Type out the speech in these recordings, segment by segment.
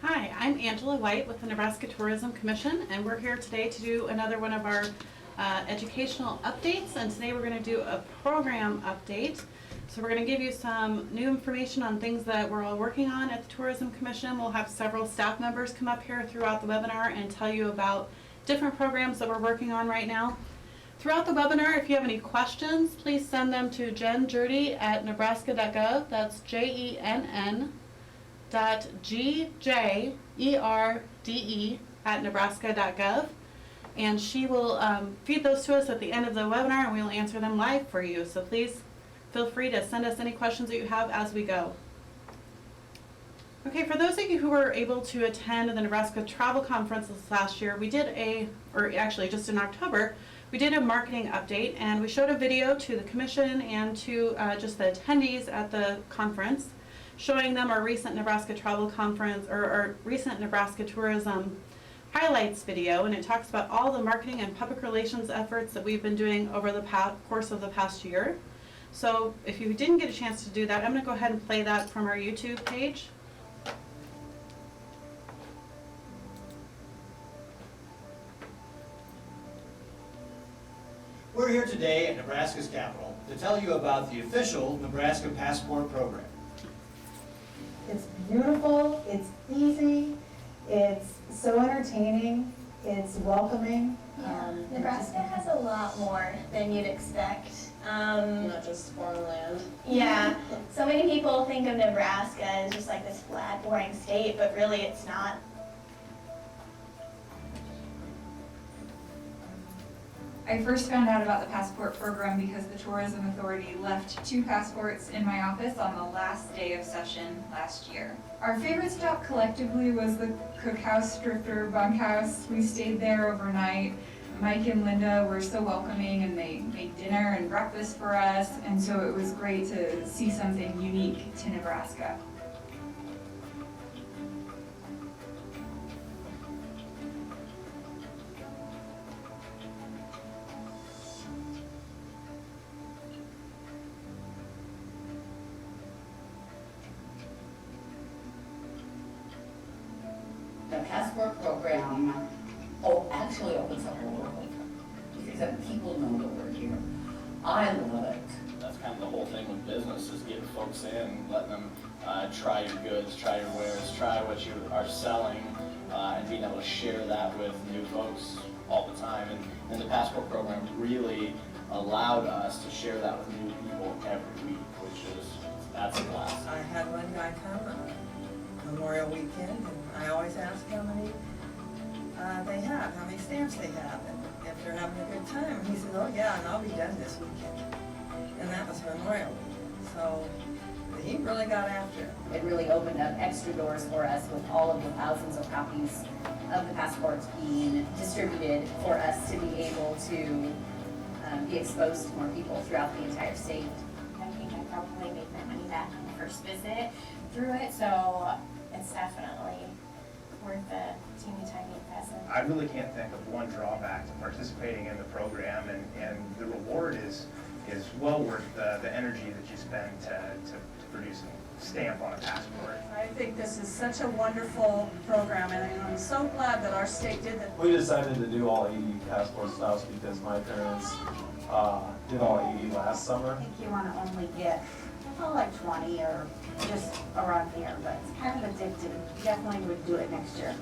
Hi, I'm Angela White with the Nebraska Tourism Commission, and we're here today to do another one of our educational updates. And today we're going to do a program update. So we're going to give you some new information on things that we're all working on at the Tourism Commission. We'll have several staff members come up here throughout the webinar and tell you about different programs that we're working on right now. Throughout the webinar, if you have any questions, please send them to jennjerde@nebraska.gov. That's JENN.GJERDE@nebraska.gov, and she will feed those to us at the end of the webinar, and we will answer them live for you. So please feel free to send us any questions that you have as we go. Okay, for those of you who were able to attend the Nebraska Travel Conference this last year, we did just in October, we did a marketing update, and we showed a video to the commission and to just the attendees at the conference, showing them our recent Nebraska Travel Conference, or our recent Nebraska Tourism highlights video, and it talks about all the marketing and public relations efforts that we've been doing over the course of the past year. So if you didn't get a chance to do that, I'm going to go ahead and play that from our YouTube page. We're here today at Nebraska's capital to tell you about the official Nebraska Passport Program. It's beautiful, it's easy, it's so entertaining, it's welcoming. Nebraska has a lot more than you'd expect. Not just farmland. Yeah, so many people think of Nebraska as just like this flat, boring state, but really it's not. I first found out about the passport program because the Tourism Authority left 2 passports in my office on the last day of session last year. Our favorite stop collectively was the cookhouse, drifter, bunkhouse. We stayed there overnight. Mike and Linda were so welcoming, and they made dinner and breakfast for us, and so it was great to see something unique to Nebraska. The passport program actually opens up a world because then people know that we're here. I love it. That's kind of the whole thing with business, is getting folks in, letting them try your goods, try your wares, try what you are selling, and being able to share that with new folks all the time. And the passport program really allowed us to share that with new people every week, that's a blast. I had one guy come Memorial Weekend, and I always ask how many they have, how many stamps they have, and if they're having a good time. He said, oh yeah, and I'll be done this weekend. And that was Memorial Weekend. So he really got after it. It really opened up extra doors for us with all of the thousands of copies of the passports being distributed for us to be able to be exposed to more people throughout the entire state. I think I probably made my money back on the first visit through it, so it's definitely worth the teeny tiny investment. I really can't think of one drawback to participating in the program, and the reward is well worth the energy that you spend to produce a stamp on a passport. I think this is such a wonderful program, and I'm so glad that our state did that. We decided to do all 80 passport stops because my parents did all 80 last summer. I think you want to only get like 20 or just around here, but it's kind of addictive. Definitely would do it next year.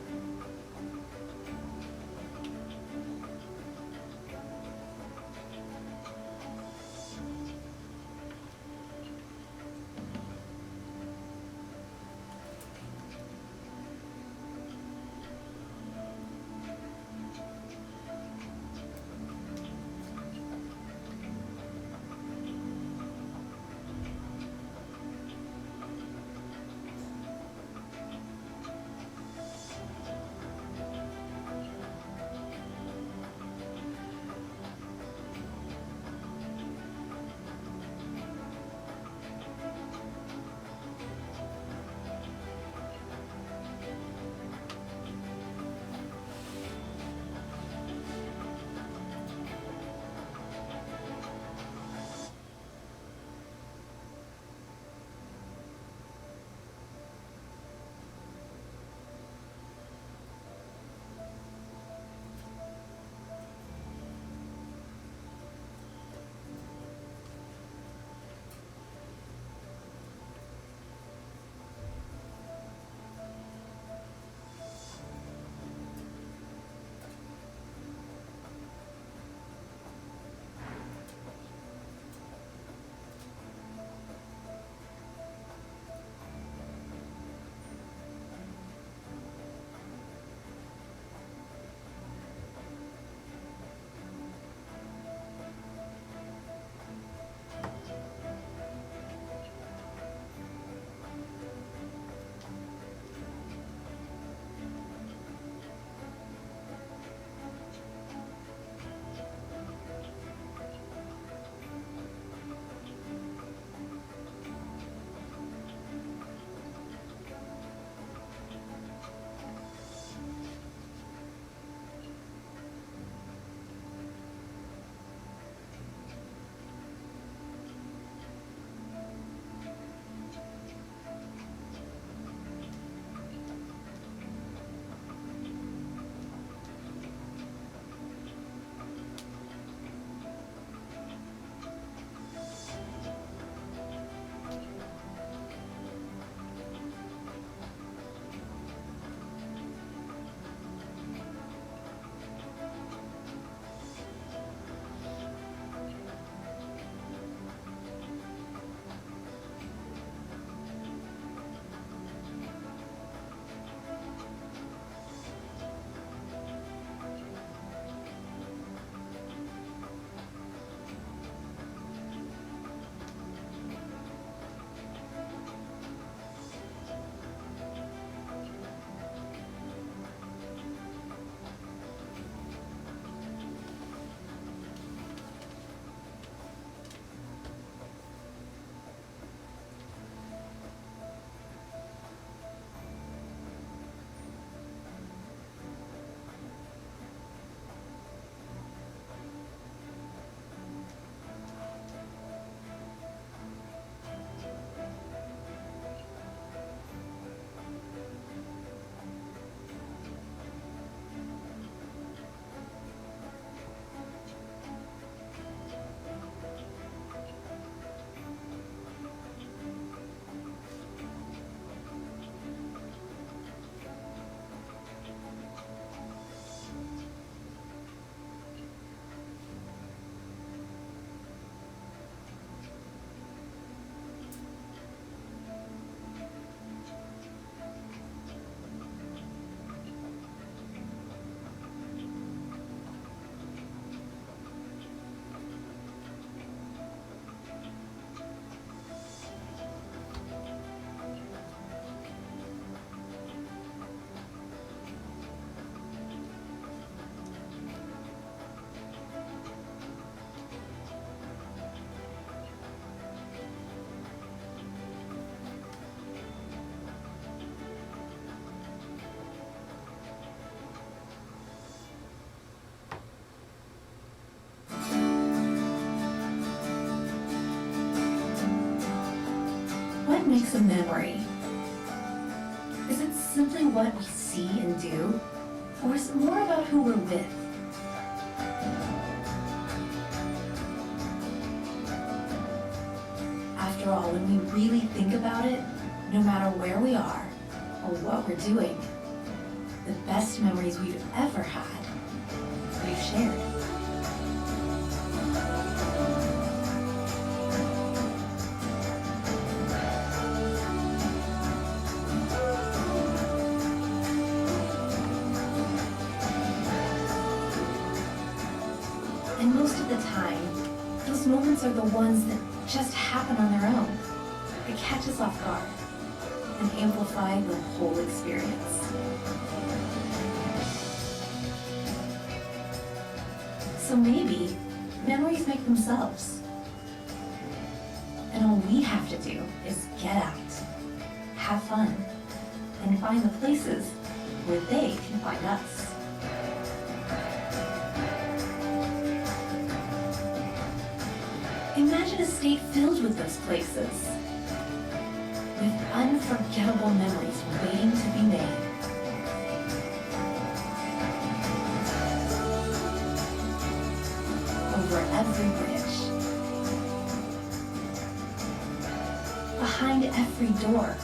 makes a memory? Is it simply what we see and do? Or is it more about who we're with? After all, when we really think about it, no matter where we are or what we're doing, the best memories we've ever had, we've shared. And most of the time, those moments are the ones that just happen on their own. They catch us off guard and amplify the whole experience. So maybe memories make themselves. And all we have to do is get out, have fun, and find the places where they can find us. Imagine a state filled with those places, with unforgettable memories waiting to be made. Over every bridge, behind every door,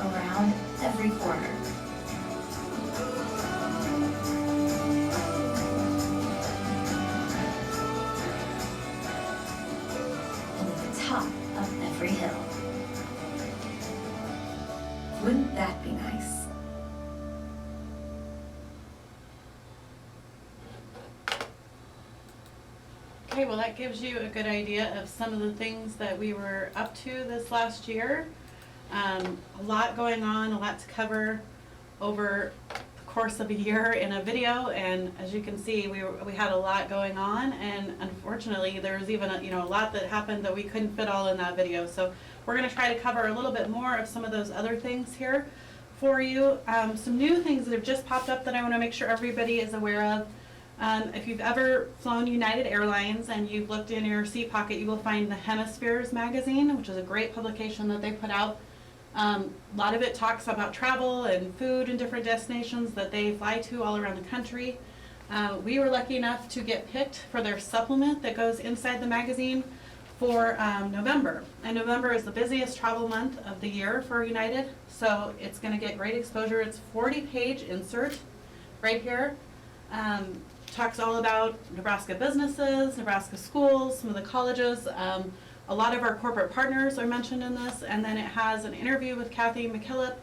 around every corner. Top of every hill. Wouldn't that be nice? Okay, well that gives you a good idea of some of the things that we were up to this last year. A lot going on, a lot to cover over the course of a year in a video, and as you can see, we had a lot going on, and unfortunately there was even a lot that happened that we couldn't fit all in that video. So we're going to try to cover a little bit more of some of those other things here for you. Some new things that have just popped up that I want to make sure everybody is aware of. If you've ever flown United Airlines and you've looked in your seat pocket, you will find the Hemispheres magazine, which is a great publication that they put out. A lot of it talks about travel and food and different destinations that they fly to all around the country. We were lucky enough to get picked for their supplement that goes inside the magazine for November. And November is the busiest travel month of the year for United, so it's going to get great exposure. It's a 40-page insert right here. Talks all about Nebraska businesses, Nebraska schools, some of the colleges. A lot of our corporate partners are mentioned in this, and then it has an interview with Kathy McKillop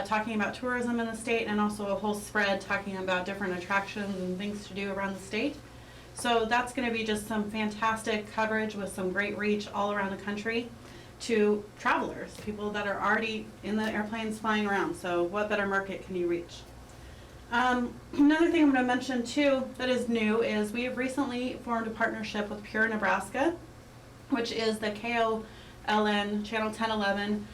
talking about tourism in the state, and also a whole spread talking about different attractions and things to do around the state. So that's going to be just some fantastic coverage with some great reach all around the country to travelers, people that are already in the airplanes flying around. So what better market can you reach? Another thing I'm going to mention too that is new is we have recently formed a partnership with Pure Nebraska, which is the KOLN Channel 1011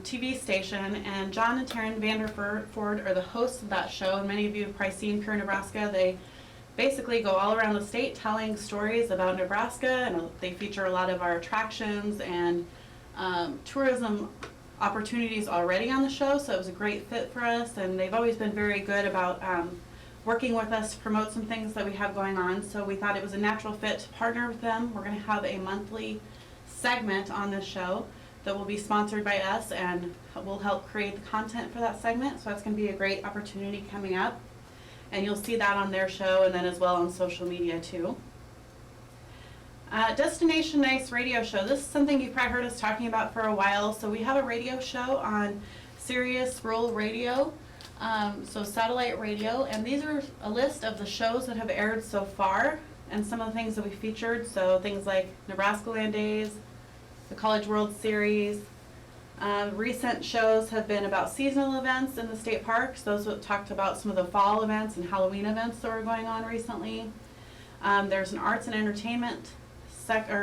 TV station, and John and Taryn Vanderford are the hosts of that show, and many of you have probably seen Pure Nebraska. They basically go all around the state telling stories about Nebraska, and they feature a lot of our attractions and tourism opportunities already on the show, so it was a great fit for us, and they've always been very good about working with us to promote some things that we have going on, so we thought it was a natural fit to partner with them. We're going to have a monthly segment on this show that will be sponsored by us, and we'll help create the content for that segment, so that's going to be a great opportunity coming up, and you'll see that on their show and then as well on social media too. Destination Nice radio show. This is something you've probably heard us talking about for a while. So we have a radio show on Sirius Rural Radio, so satellite radio, and these are a list of the shows that have aired so far and some of the things that we featured. So things like Nebraska Land Days, the College World Series. Recent shows have been about seasonal events in the state parks. Those that talked about some of the fall events and Halloween events that were going on recently. There's an arts and entertainment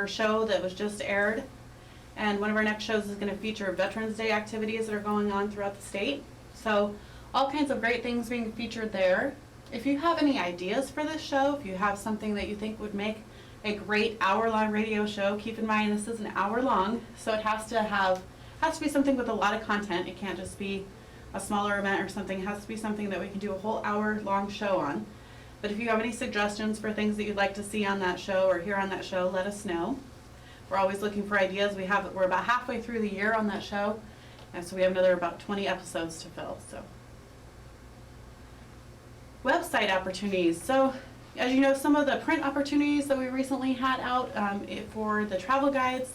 show that was just aired, and one of our next shows is going to feature Veterans Day activities that are going on throughout the state. So all kinds of great things being featured there. If you have any ideas for this show, if you have something that you think would make a great hour-long radio show. Keep in mind, this is an hour long, so it has to be something with a lot of content. It can't just be a smaller event or something. It has to be something that we can do a whole hour-long show on. But if you have any suggestions for things that you'd like to see on that show or hear on that show, let us know. We're always looking for ideas. We're about halfway through the year on that show, and so we have another about 20 episodes to fill. So, website opportunities. So, as you know, some of the print opportunities that we recently had out for the travel guides,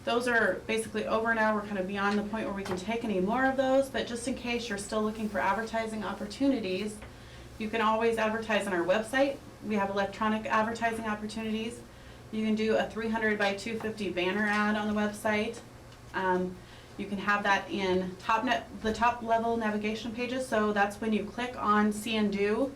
those are basically over now. We're kind of beyond the point where we can take any more of those, but just in case you're still looking for advertising opportunities, you can always advertise on our website. We have electronic advertising opportunities. You can do a 300 by 250 banner ad on the website. You can have that in the top level navigation pages, so that's when you click on See and Do,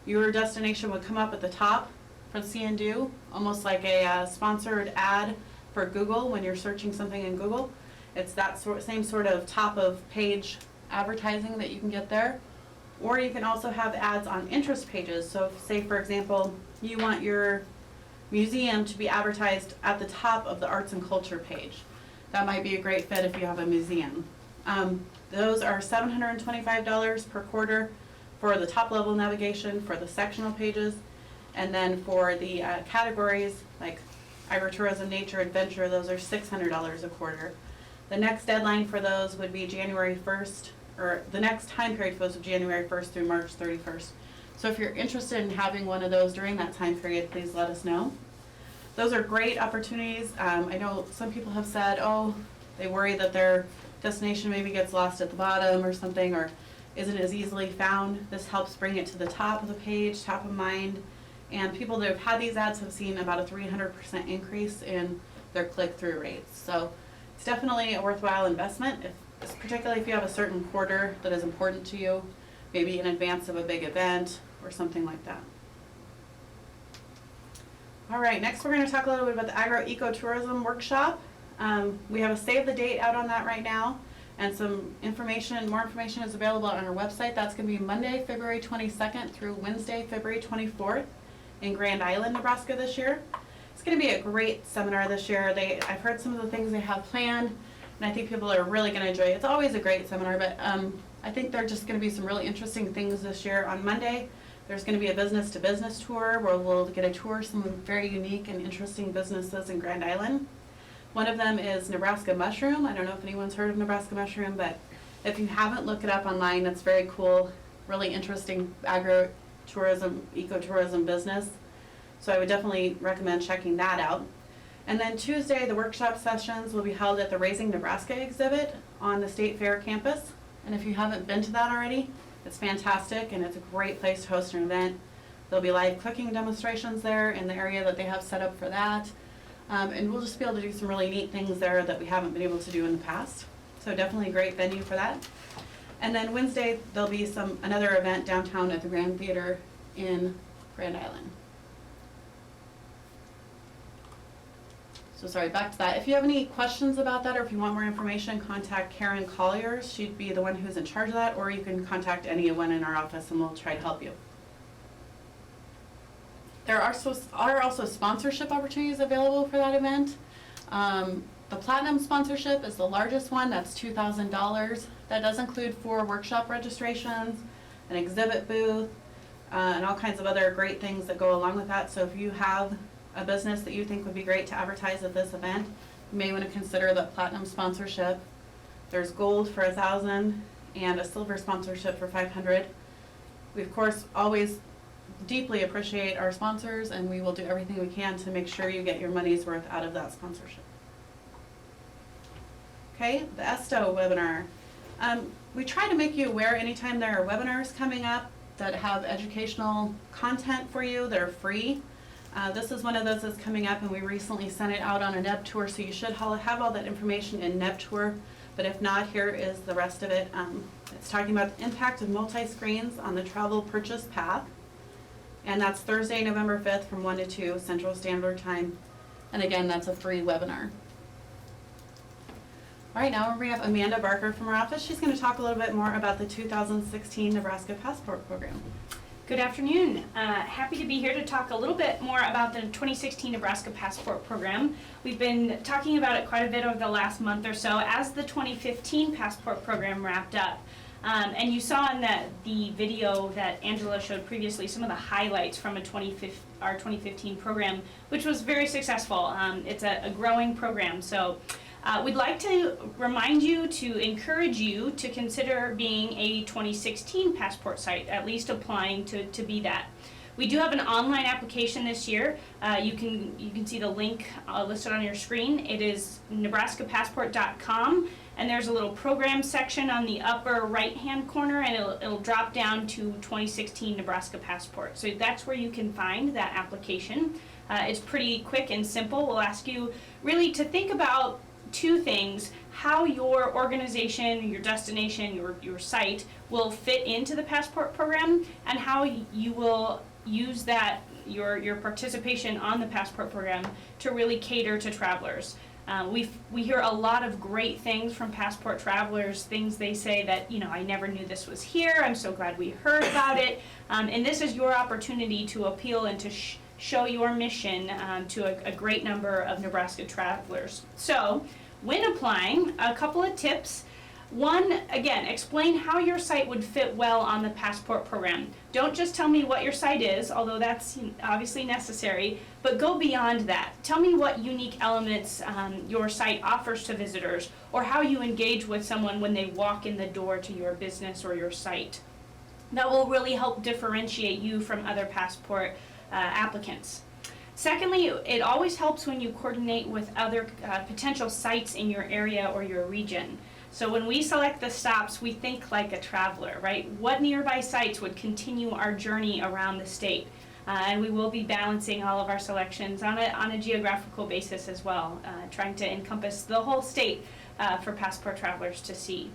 your destination would come up at the top for See and Do, almost like a sponsored ad for Google when you're searching something in Google. It's that same sort of top of page advertising that you can get there. Or you can also have ads on interest pages. So if, say for example, you want your museum to be advertised at the top of the arts and culture page. That might be a great fit if you have a museum. Those are $725 per quarter for the top level navigation for the sectional pages. And then for the categories like agritourism, nature, adventure, those are $600 a quarter. The next deadline for those would be January 1st, or the next time period for those is January 1st through March 31st. So if you're interested in having one of those during that time period, please let us know. Those are great opportunities. I know some people have said, oh, they worry that their destination maybe gets lost at the bottom or something, or isn't as easily found. This helps bring it to the top of the page, top of mind. And people that have had these ads have seen about a 300% increase in their click-through rates. So it's definitely a worthwhile investment, particularly if you have a certain quarter that is important to you, maybe in advance of a big event or something like that. All right, next we're going to talk a little bit about the ecotourism workshop. We have a save the date out on that right now, and more information is available on our website. That's going to be Monday, February 22nd through Wednesday, February 24th in Grand Island, Nebraska this year. It's going to be a great seminar this year. I've heard some of the things they have planned, and I think people are really going to enjoy it. It's always a great seminar, but I think there are just going to be some really interesting things this year. On Monday, there's going to be a business-to-business tour where we'll get a tour of some very unique and interesting businesses in Grand Island. One of them is Nebraska Mushroom. I don't know if anyone's heard of Nebraska Mushroom, but if you haven't, look it up online. It's very cool, really interesting agri-tourism, ecotourism business. So I would definitely recommend checking that out. And then Tuesday, the workshop sessions will be held at the Raising Nebraska exhibit on the State Fair campus. And if you haven't been to that already, it's fantastic and it's a great place to host an event. There'll be live cooking demonstrations there in the area that they have set up for that. And we'll just be able to do some really neat things there that we haven't been able to do in the past. So definitely a great venue for that. And then Wednesday, there'll be another event downtown at the Grand Theater in Grand Island. So sorry, back to that. If you have any questions about that or if you want more information, contact Karen Collier. She'd be the one who's in charge of that, or you can contact anyone in our office and we'll try to help you. There are also sponsorship opportunities available for that event. The Platinum sponsorship is the largest one. That's $2,000. That does include 4 workshop registrations, an exhibit booth, and all kinds of other great things that go along with that. So if you have a business that you think would be great to advertise at this event, you may want to consider the Platinum sponsorship. There's gold for $1,000 and a silver sponsorship for $500. We of course always deeply appreciate our sponsors, and we will do everything we can to make sure you get your money's worth out of that sponsorship. Okay, the ESTO webinar. We try to make you aware anytime there are webinars coming up that have educational content for you that are free. This is one of those that's coming up, and we recently sent it out on a NEB tour, so you should have all that information in NEB tour, but if not, here is the rest of it. It's talking about the impact of multi-screens on the travel purchase path, and that's Thursday, November 5th from 1 to 2 Central Standard Time, and again, that's a free webinar. All right, now we have Amanda Barker from our office. She's going to talk a little bit more about the 2016 Nebraska Passport Program. Good afternoon. Happy to be here to talk a little bit more about the 2016 Nebraska Passport Program. We've been talking about it quite a bit over the last month or so as the 2015 Passport Program wrapped up. And you saw in the video that Angela showed previously some of the highlights from our 2015 program, which was very successful. It's a growing program. So we'd like to remind you, to encourage you to consider being a 2016 passport site, at least applying to be that. We do have an online application this year. You can see the link listed on your screen. It is nebraskapassport.com, and there's a little program section on the upper right-hand corner, and it'll drop down to 2016 Nebraska Passport. So that's where you can find that application. It's pretty quick and simple. We'll ask you really to think about two things: how your organization, your destination, your site will fit into the passport program, and how you will use that, your participation on the passport program, to really cater to travelers. We hear a lot of great things from passport travelers, things they say that, I never knew this was here, I'm so glad we heard about it. And this is your opportunity to appeal and to show your mission to a great number of Nebraska travelers. So, when applying, a couple of tips. One, again, explain how your site would fit well on the passport program. Don't just tell me what your site is, although that's obviously necessary, but go beyond that. Tell me what unique elements your site offers to visitors, or how you engage with someone when they walk in the door to your business or your site. That will really help differentiate you from other passport applicants. Secondly, it always helps when you coordinate with other potential sites in your area or your region. So when we select the stops, we think like a traveler, right? What nearby sites would continue our journey around the state? And we will be balancing all of our selections on a geographical basis as well, trying to encompass the whole state for passport travelers to see.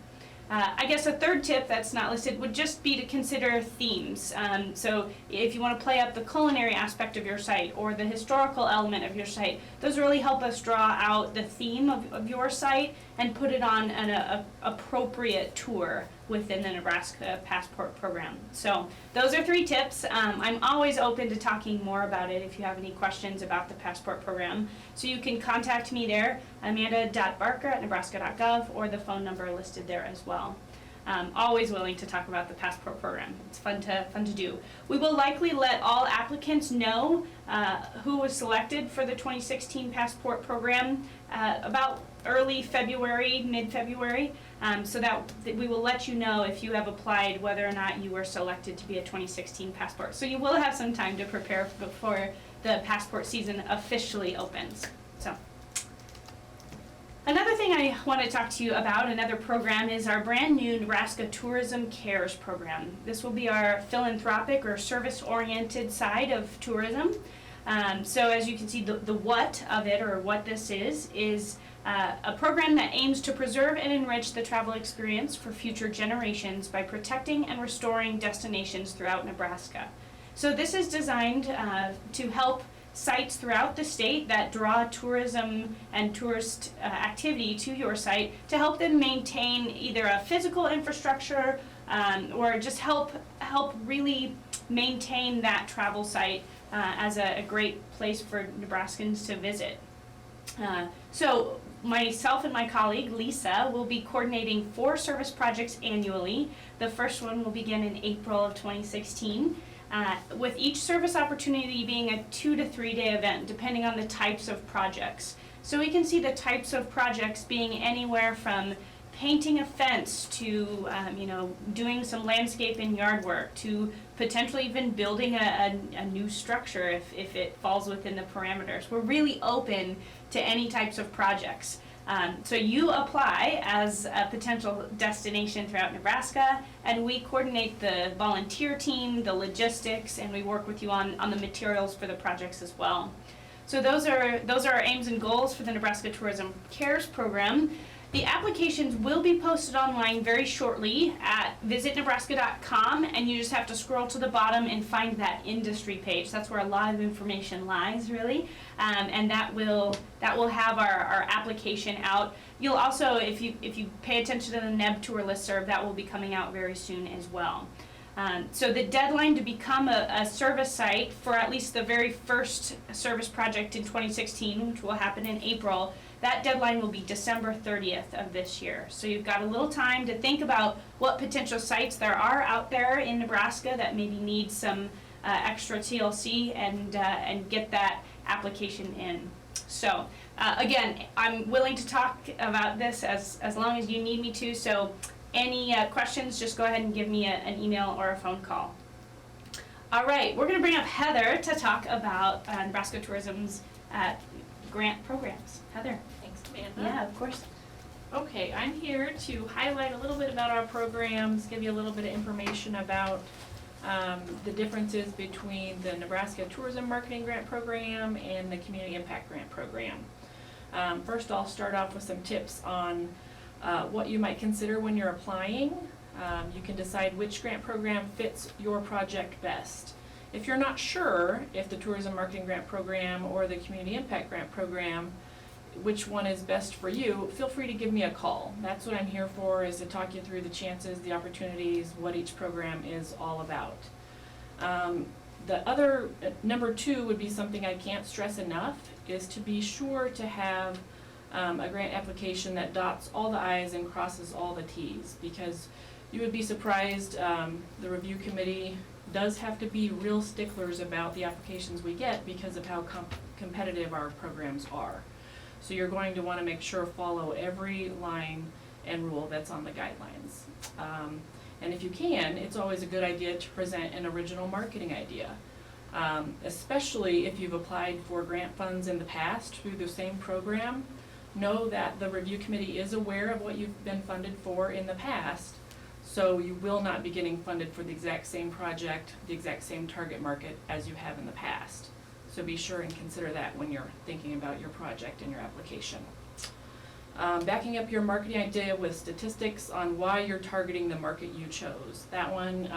I guess a third tip that's not listed would just be to consider themes. So if you want to play up the culinary aspect of your site or the historical element of your site, those really help us draw out the theme of your site and put it on an appropriate tour within the Nebraska Passport Program. So those are 3 tips. I'm always open to talking more about it if you have any questions about the Passport Program. So you can contact me there, amanda.barker@nebraska.gov, or the phone number listed there as well. Always willing to talk about the Passport Program. It's fun to do. We will likely let all applicants know who was selected for the 2016 Passport Program about early February, mid-February, so that we will let you know if you have applied whether or not you were selected to be a 2016 passport. So you will have some time to prepare before the passport season officially opens. So. Another thing I want to talk to you about, another program, is our brand new Nebraska Tourism Cares program. This will be our philanthropic or service-oriented side of tourism. So as you can see, the what of it, or what this is a program that aims to preserve and enrich the travel experience for future generations by protecting and restoring destinations throughout Nebraska. So this is designed to help sites throughout the state that draw tourism and tourist activity to your site, to help them maintain either a physical infrastructure or just help really maintain that travel site as a great place for Nebraskans to visit. So myself and my colleague Lisa will be coordinating 4 service projects annually. The first one will begin in April of 2016. With each service opportunity being a 2 to 3 day event, depending on the types of projects. So we can see the types of projects being anywhere from painting a fence to, doing some landscape and yard work, to potentially even building a new structure if it falls within the parameters. We're really open to any types of projects. So you apply as a potential destination throughout Nebraska, and we coordinate the volunteer team, the logistics, and we work with you on the materials for the projects as well. So those are our aims and goals for the Nebraska Tourism Cares program. The applications will be posted online very shortly at visitnebraska.com, and you just have to scroll to the bottom and find that industry page. That's where a lot of information lies, really, and that will have our application out. You'll also, if you pay attention to the NEB Tour listserv, that will be coming out very soon as well. So the deadline to become a service site for at least the very first service project in 2016, which will happen in April, that deadline will be December 30th of this year. So you've got a little time to think about what potential sites there are out there in Nebraska that maybe need some extra TLC and get that application in. So again, I'm willing to talk about this as long as you need me to. So any questions, just go ahead and give me an email or a phone call. All right, we're going to bring up Heather to talk about Nebraska Tourism's grant programs. Heather. Thanks, Amanda. Yeah, of course. Okay, I'm here to highlight a little bit about our programs, give you a little bit of information about the differences between the Nebraska Tourism Marketing Grant Program and the Community Impact Grant Program. First, I'll start off with some tips on what you might consider when you're applying. You can decide which grant program fits your project best. If you're not sure if the Tourism Marketing Grant Program or the Community Impact Grant Program, which one is best for you, feel free to give me a call. That's what I'm here for, is to talk you through the chances, the opportunities, what each program is all about. The other, number two, would be something I can't stress enough, is to be sure to have a grant application that dots all the I's and crosses all the T's, because you would be surprised, the review committee does have to be real sticklers about the applications we get because of how competitive our programs are. So you're going to want to make sure follow every line and rule that's on the guidelines. And if you can, it's always a good idea to present an original marketing idea, especially if you've applied for grant funds in the past through the same program. Know that the review committee is aware of what you've been funded for in the past, so you will not be getting funded for the exact same project, the exact same target market as you have in the past. So be sure and consider that when you're thinking about your project and your application. Backing up your marketing idea with statistics on why you're targeting the market you chose. That one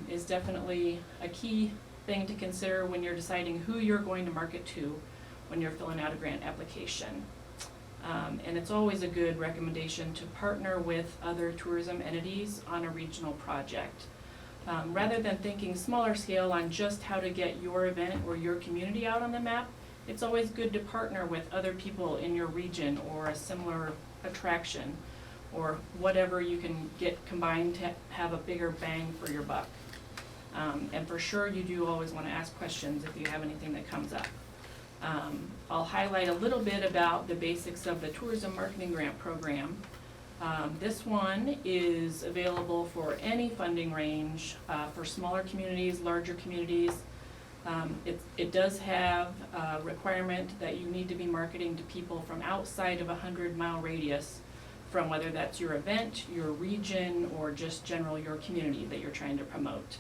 is definitely a key thing to consider when you're deciding who you're going to market to when you're filling out a grant application. And it's always a good recommendation to partner with other tourism entities on a regional project. Rather than thinking smaller scale on just how to get your event or your community out on the map, it's always good to partner with other people in your region or a similar attraction or whatever you can get combined to have a bigger bang for your buck. And for sure, you do always want to ask questions if you have anything that comes up. I'll highlight a little bit about the basics of the Tourism Marketing Grant Program. This one is available for any funding range, for smaller communities, larger communities. It does have a requirement that you need to be marketing to people from outside of a 100-mile radius from whether that's your event, your region, or just general your community that you're trying to promote.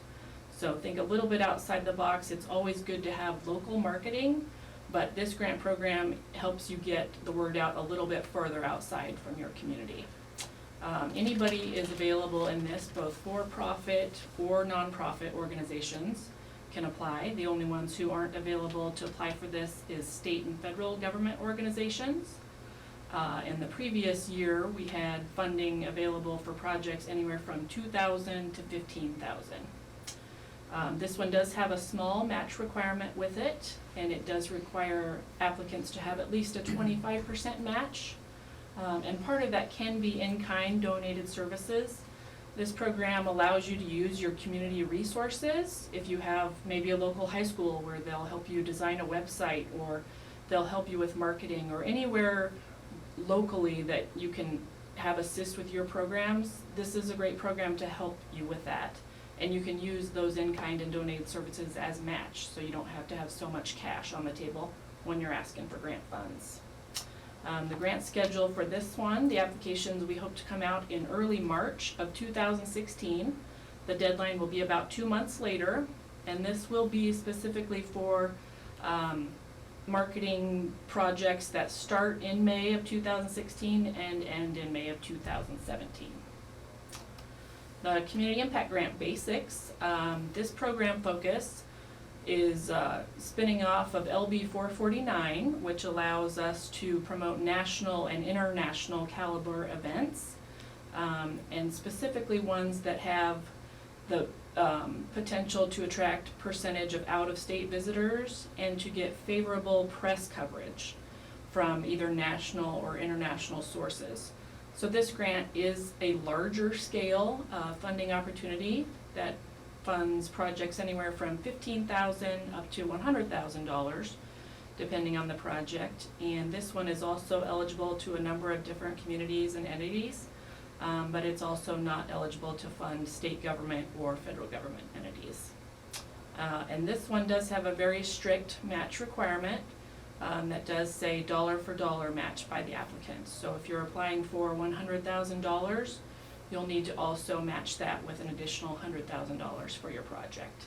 So think a little bit outside the box. It's always good to have local marketing, but this grant program helps you get the word out a little bit further outside from your community. Anybody is available in this, both for-profit or nonprofit organizations can apply. The only ones who aren't available to apply for this is state and federal government organizations. In the previous year, we had funding available for projects anywhere from $2,000 to $15,000. This one does have a small match requirement with it, and it does require applicants to have at least a 25% match. And part of that can be in-kind donated services. This program allows you to use your community resources. If you have maybe a local high school where they'll help you design a website, or they'll help you with marketing, or anywhere locally that you can have assist with your programs, this is a great program to help you with that. And you can use those in-kind and donated services as match, so you don't have to have so much cash on the table when you're asking for grant funds. The grant schedule for this one, the applications we hope to come out in early March of 2016. The deadline will be about 2 months later, and this will be specifically for marketing projects that start in May of 2016 and end in May of 2017. The Community Impact Grant Basics, this program focus is spinning off of LB 449, which allows us to promote national and international caliber events, and specifically ones that have the potential to attract percentage of out-of-state visitors and to get favorable press coverage from either national or international sources. So this grant is a larger scale funding opportunity that funds projects anywhere from $15,000 up to $100,000, depending on the project. And this one is also eligible to a number of different communities and entities, but it's also not eligible to fund state government or federal government entities. And this one does have a very strict match requirement that does say dollar for dollar match by the applicant. So if you're applying for $100,000, you'll need to also match that with an additional $100,000 for your project.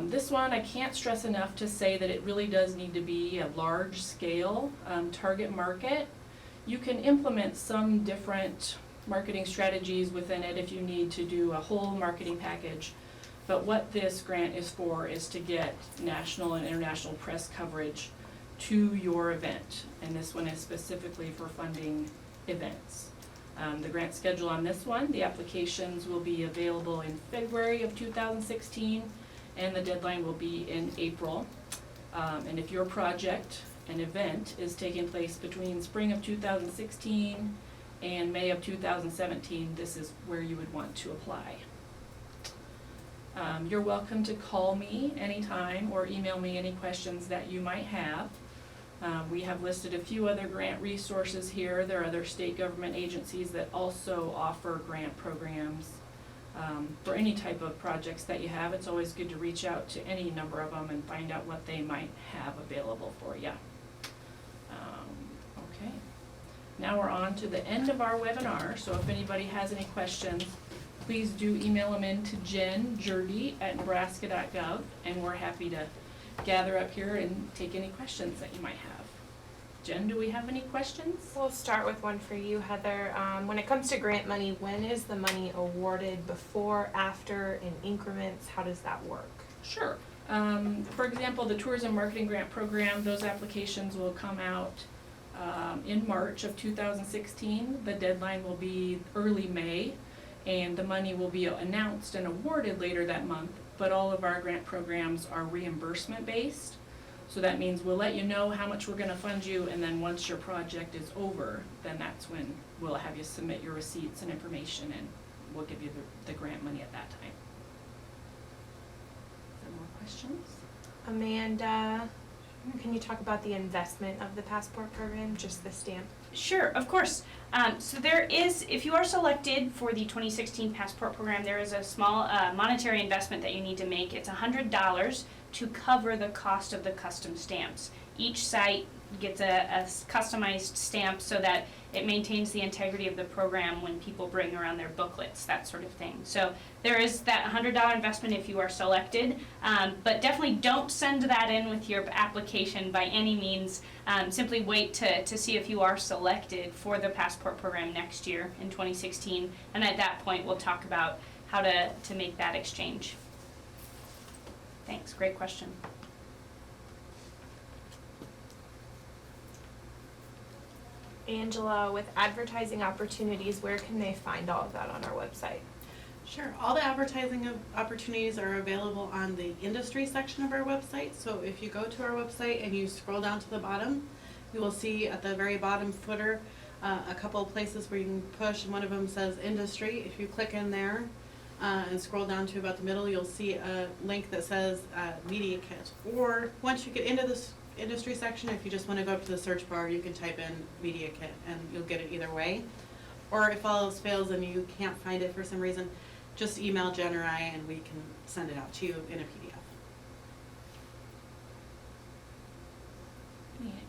This one, I can't stress enough to say that it really does need to be a large scale target market. You can implement some different marketing strategies within it if you need to do a whole marketing package. But what this grant is for is to get national and international press coverage to your event. And this one is specifically for funding events. The grant schedule on this one, the applications will be available in February of 2016, and the deadline will be in April. And if your project, an event, is taking place between spring of 2016 and May of 2017, this is where you would want to apply. You're welcome to call me anytime or email me any questions that you might have. We have listed a few other grant resources here. There are other state government agencies that also offer grant programs. For any type of projects that you have, it's always good to reach out to any number of them and find out what they might have available for you. Okay, now we're on to the end of our webinar, so if anybody has any questions, please do email them in to Jen Jurdy at nebraska.gov, and we're happy to gather up here and take any questions that you might have. Jen, do we have any questions? We'll start with one for you, Heather. When it comes to grant money, when is the money awarded? Before, after, in increments? How does that work? Sure. For example, the Tourism Marketing Grant Program, those applications will come out in March of 2016. The deadline will be early May, and the money will be announced and awarded later that month. But all of our grant programs are reimbursement based. So that means we'll let you know how much we're going to fund you, and then once your project is over, then that's when we'll have you submit your receipts and information, and we'll give you the grant money at that time. Is there more questions? Amanda, can you talk about the investment of the passport program, just the stamp? Sure, of course. So there is, if you are selected for the 2016 passport program, there is a small monetary investment that you need to make. It's $100 to cover the cost of the custom stamps. Each site gets a customized stamp so that it maintains the integrity of the program when people bring around their booklets, that sort of thing. So there is that $100 investment if you are selected, but definitely don't send that in with your application by any means. Simply wait to see if you are selected for the passport program next year in 2016, and at that point we'll talk about how to make that exchange. Thanks, great question. Angela, with advertising opportunities, where can they find all of that on our website? Sure, all the advertising opportunities are available on the industry section of our website. So if you go to our website and you scroll down to the bottom, you will see at the very bottom footer a couple of places where you can push, and one of them says industry. If you click in there and scroll down to about the middle, you'll see a link that says media kit. Or once you get into this industry section, if you just want to go up to the search bar, you can type in media kit and you'll get it either way. Or if all else fails and you can't find it for some reason, just email Jen or I and we can send it out to you in a PDF.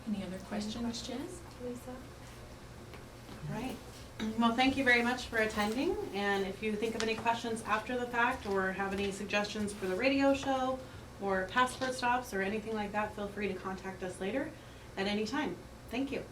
Any other questions, Jen? Lisa? All right. Well, thank you very much for attending, and if you think of any questions after the fact or have any suggestions for the radio show or passport stops or anything like that, feel free to contact us later at any time. Thank you.